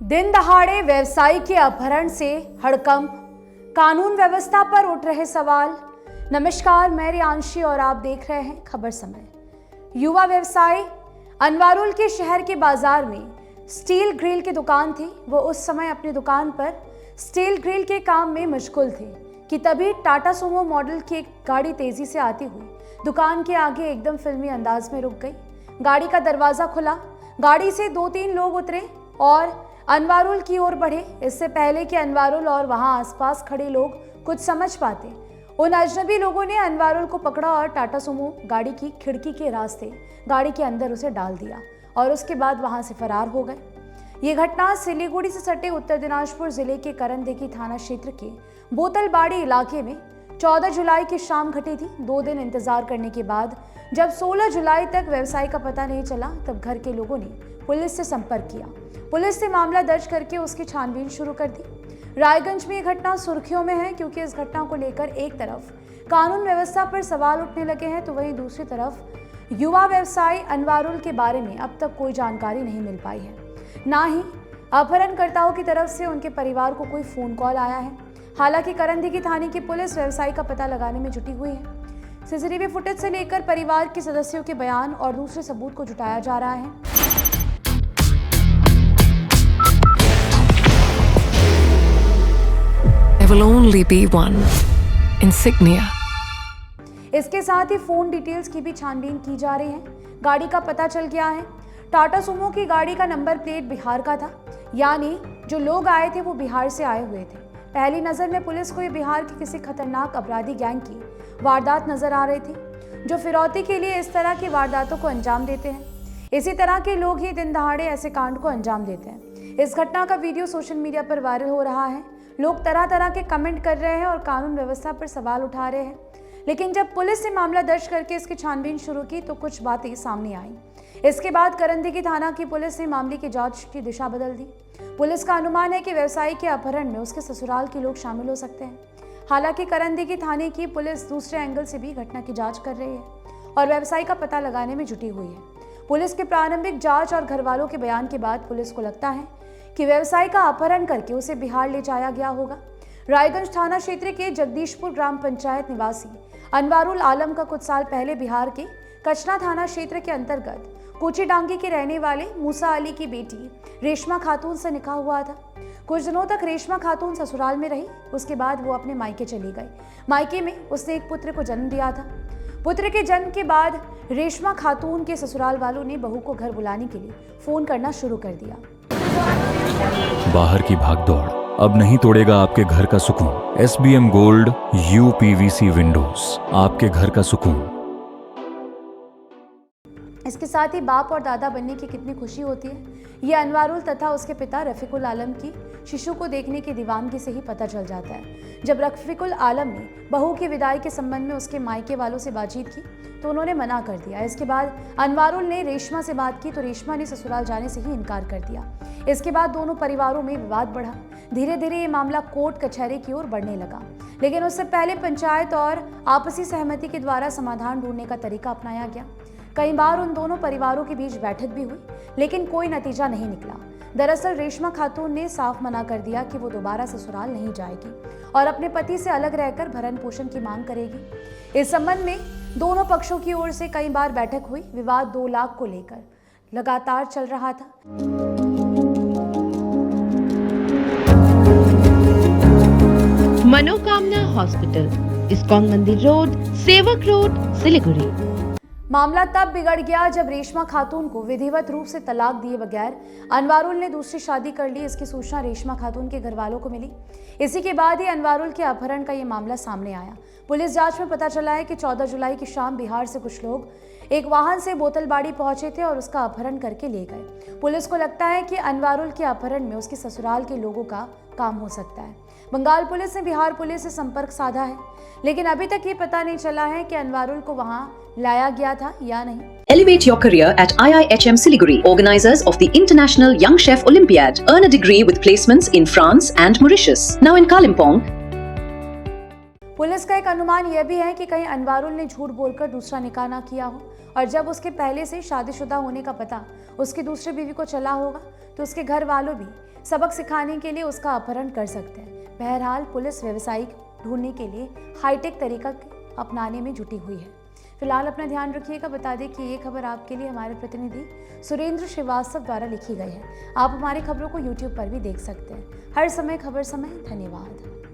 दिन दहाड़े व्यवसायी के अपहरण से हड़कंप, कानून व्यवस्था पर उठ रहे सवाल। नमस्कार, मैं रियांशी और आप देख रहे हैं खबर समय। युवा व्यवसायी अनवारुल के शहर के बाजार में स्टील ग्रिल की दुकान थी। वो उस समय अपनी दुकान पर स्टील ग्रिल के काम में मशगूल थे कि तभी टाटा सुमो मॉडल की एक गाड़ी तेजी से आती हुई दुकान के आगे एकदम फिल्मी अंदाज में रुक गई। गाड़ी का दरवाजा खुला, गाड़ी से 2-3 लोग उतरे और अनवारुल की ओर बढ़े। इससे पहले कि अनवारुल और वहां आसपास खड़े लोग कुछ समझ पाते, उन अजनबी लोगों ने अनवारुल को पकड़ा और टाटा सुमो गाड़ी की खिड़की के रास्ते गाड़ी के अंदर उसे डाल दिया और उसके बाद वहां से फरार हो गए। ये घटना सिलीगुड़ी से सटे उत्तर दिनाजपुर जिले के करंदेगी थाना क्षेत्र के बोतलबाड़ी इलाके में 14 जुलाई की शाम घटी थी। 2 दिन इंतजार करने के बाद जब 16 जुलाई तक व्यवसायी का पता नहीं चला, तब घर के लोगों ने पुलिस से संपर्क किया। पुलिस ने मामला दर्ज करके उसकी छानबीन शुरू कर दी। रायगंज में यह घटना सुर्खियों में है क्योंकि इस घटना को लेकर एक तरफ कानून व्यवस्था पर सवाल उठने लगे हैं, तो वहीं दूसरी तरफ युवा व्यवसायी अनवारुल के बारे में अब तक कोई जानकारी नहीं मिल पाई है। ना ही अपहरणकर्ताओं की तरफ से उनके परिवार को कोई फोन कॉल आया है। हालांकि करंदेगी थाने की पुलिस व्यवसायी का पता लगाने में जुटी हुई है। सीसीटीवी फुटेज से लेकर परिवार के सदस्यों के बयान और दूसरे सबूत को जुटाया जा रहा है। There will only be one insignia. इसके साथ ही फोन डिटेल्स की भी छानबीन की जा रही है। गाड़ी का पता चल गया है। टाटा सुमो की गाड़ी का नंबर प्लेट बिहार का था, यानी जो लोग आए थे वो बिहार से आए हुए थे। पहली नजर में पुलिस को ये बिहार की किसी खतरनाक अपराधी गैंग की वारदात नजर आ रही थी, जो फिरौती के लिए इस तरह की वारदातों को अंजाम देते हैं। इसी तरह के लोग ही दिन दहाड़े ऐसे कांड को अंजाम देते हैं। इस घटना का वीडियो सोशल मीडिया पर वायरल हो रहा है। लोग तरह तरह के कमेंट कर रहे हैं और कानून व्यवस्था पर सवाल उठा रहे हैं। लेकिन जब पुलिस ने मामला दर्ज करके इसकी छानबीन शुरू की तो कुछ बातें सामने आईं। इसके बाद करंदेगी थाना की पुलिस ने मामले की जांच की दिशा बदल दी। पुलिस का अनुमान है कि व्यवसायी के अपहरण में उसके ससुराल के लोग शामिल हो सकते हैं। हालांकि करंदेगी थाने की पुलिस दूसरे एंगल से भी घटना की जांच कर रही है और व्यवसायी का पता लगाने में जुटी हुई है। पुलिस के प्रारंभिक जांच और घर वालों के बयान के बाद पुलिस को लगता है कि व्यवसायी का अपहरण करके उसे बिहार ले जाया गया होगा। रायगंज थाना क्षेत्र के जगदीशपुर ग्राम पंचायत निवासी अनवारुल आलम का कुछ साल पहले बिहार के कचना थाना क्षेत्र के अंतर्गत कोचीडांगी के रहने वाले मूसा अली की बेटी रेशमा खातून से निकाह हुआ था। कुछ दिनों तक रेशमा खातून ससुराल में रही। उसके बाद वो अपने मायके चली गई। मायके में उसने एक पुत्र को जन्म दिया था। पुत्र के जन्म के बाद रेशमा खातून के ससुराल वालों ने बहू को घर बुलाने के लिए फोन करना शुरू कर दिया। बाहर की भागदौड़ अब नहीं तोड़ेगा आपके घर का सुकून। SBM गोल्ड UPVC विंडोज, आपके घर का सुकून। इसके साथ ही बाप और दादा बनने की कितनी खुशी होती है, ये अनवारुल तथा उसके पिता रफीकुल आलम की शिशु को देखने की दीवानगी से ही पता चल जाता है। जब रफीकुल आलम ने बहू की विदाई के संबंध में उसके मायके वालों से बातचीत की तो उन्होंने मना कर दिया। इसके बाद अनवारुल ने रेशमा से बात की तो रेशमा ने ससुराल जाने से ही इनकार कर दिया। इसके बाद दोनों परिवारों में विवाद बढ़ा। धीरे धीरे ये मामला कोर्ट कचहरी की ओर बढ़ने लगा, लेकिन उससे पहले पंचायत और आपसी सहमति के द्वारा समाधान ढूंढने का तरीका अपनाया गया। कई बार उन दोनों परिवारों के बीच बैठक भी हुई, लेकिन कोई नतीजा नहीं निकला। दरअसल रेशमा खातून ने साफ मना कर दिया कि वो दोबारा ससुराल नहीं जाएगी और अपने पति से अलग रहकर भरण पोषण की मांग करेगी। इस संबंध में दोनों पक्षों की ओर से कई बार बैठक हुई। विवाद 2 लाख को लेकर लगातार चल रहा था। मनोकामना हॉस्पिटल, इस्कॉन मंदिर रोड, सेवक रोड, सिलीगुड़ी। मामला तब बिगड़ गया जब रेशमा खातून को विधिवत रूप से तलाक दिए बगैर अनवारुल ने दूसरी शादी कर ली। इसकी सूचना रेशमा खातून के घर वालों को मिली। इसी के बाद ही अनवारुल के अपहरण का ये मामला सामने आया। पुलिस जांच में पता चला है कि 14 जुलाई की शाम बिहार से कुछ लोग एक वाहन से बोतलबाड़ी पहुंचे थे और उसका अपहरण करके ले गए। पुलिस को लगता है कि अनवारुल के अपहरण में उसके ससुराल के लोगों का काम हो सकता है। बंगाल पुलिस ने बिहार पुलिस से संपर्क साधा है, लेकिन अभी तक ये पता नहीं चला है कि अनवारुल को वहां लाया गया था या नहीं। Elevate your career at IIHM Siliguri, organizers of the International Young Chef Olympiad. Earn a degree with placements in France and Mauritius. Now in Kalimpong. Police का एक अनुमान यह भी है कि कहीं अनवारुल ने झूठ बोलकर दूसरा निकाह ना किया हो और जब उसके पहले से शादीशुदा होने का पता उसकी दूसरी बीवी को चला होगा तो उसके घर वालों भी सबक सिखाने के लिए उसका अपहरण कर सकते हैं। बहरहाल पुलिस व्यवसायी ढूंढने के लिए हाईटेक तरीका अपनाने में जुटी हुई है। फिलहाल अपना ध्यान रखिएगा। बता दें कि ये खबर आपके लिए हमारे प्रतिनिधि सुरेंद्र श्रीवास्तव द्वारा लिखी गई है। आप हमारी खबरों को YouTube पर भी देख सकते हैं। हर समय खबर समय। धन्यवाद।